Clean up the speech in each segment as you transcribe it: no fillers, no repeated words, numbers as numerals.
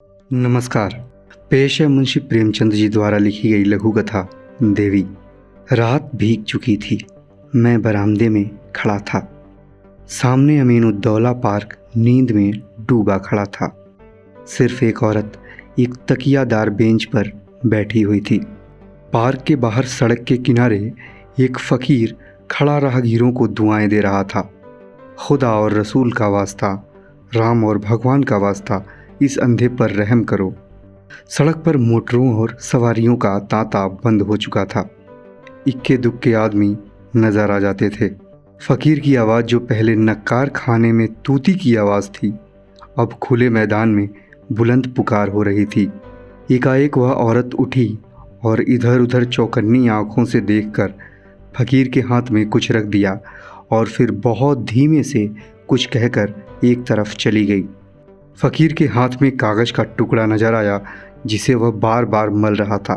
नमस्कार। पेश है मुंशी प्रेमचंद जी द्वारा लिखी गई लघु कथा देवी। रात भीग चुकी थी। मैं बरामदे में खड़ा था। सामने अमीनुद्दौला पार्क नींद में डूबा खड़ा था। सिर्फ एक औरत एक तकियादार बेंच पर बैठी हुई थी। पार्क के बाहर सड़क के किनारे एक फ़कीर खड़ा राहगीरों को दुआएं दे रहा था। खुदा और रसूल का वास्ता, राम और भगवान का वास्ता, इस अंधे पर रहम करो। सड़क पर मोटरों और सवारियों का तांता बंद हो चुका था। इक्के दुक्के आदमी नजर आ जाते थे। फ़कीर की आवाज़, जो पहले नक्कार खाने में तूती की आवाज़ थी, अब खुले मैदान में बुलंद पुकार हो रही थी। एकाएक वह औरत उठी और इधर उधर चौकन्नी आँखों से देखकर फ़कीर के हाथ में कुछ रख दिया और फिर बहुत धीमे से कुछ कहकर एक तरफ चली गई। फ़कीर के हाथ में कागज़ का टुकड़ा नजर आया जिसे वह बार बार मल रहा था।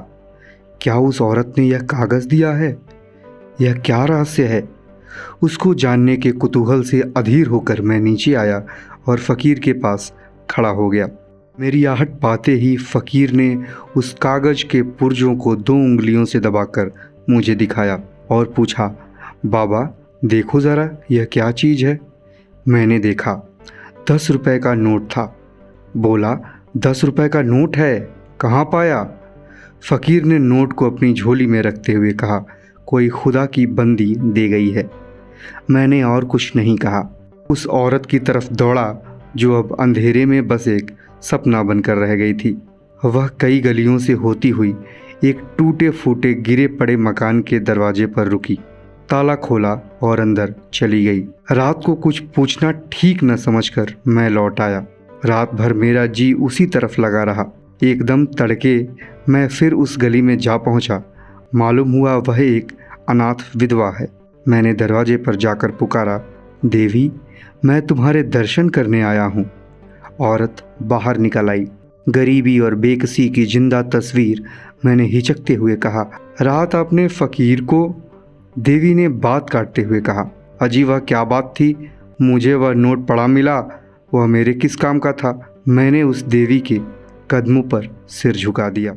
क्या उस औरत ने यह कागज़ दिया है? यह क्या रहस्य है? उसको जानने के कुतूहल से अधीर होकर मैं नीचे आया और फ़कीर के पास खड़ा हो गया। मेरी आहट पाते ही फ़कीर ने उस कागज़ के पुर्जों को 2 उंगलियों से दबाकर मुझे दिखाया और पूछा, बाबा देखो ज़रा, यह क्या चीज़ है? मैंने देखा। 10 रुपए का नोट था। बोला, 10 रुपए का नोट है, कहाँ पाया? फ़कीर ने नोट को अपनी झोली में रखते हुए कहा, कोई खुदा की बंदी दे गई है। मैंने और कुछ नहीं कहा। उस औरत की तरफ दौड़ा जो अब अंधेरे में बस एक सपना बनकर रह गई थी। वह कई गलियों से होती हुई एक टूटे फूटे गिरे पड़े मकान के दरवाजे पर रुकी, ताला खोला और अंदर चली गई। रात को कुछ पूछना ठीक न समझकर मैं लौट आया। रात भर मेरा जी उसी तरफ लगा रहा। एकदम तड़के मैं फिर उस गली में जा पहुंचा। मालूम हुआ वह एक अनाथ विधवा है। मैंने दरवाजे पर जाकर पुकारा, देवी मैं तुम्हारे दर्शन करने आया हूँ। औरत बाहर निकल आई। गरीबी और बेकसी की जिंदा तस्वीर। मैंने हिचकते हुए कहा, रात आपने फ़कीर को? देवी ने बात काटते हुए कहा, अजी वह क्या बात थी? मुझे वह नोट पड़ा मिला, वह मेरे किस काम का था? मैंने उस देवी के कदमों पर सिर झुका दिया।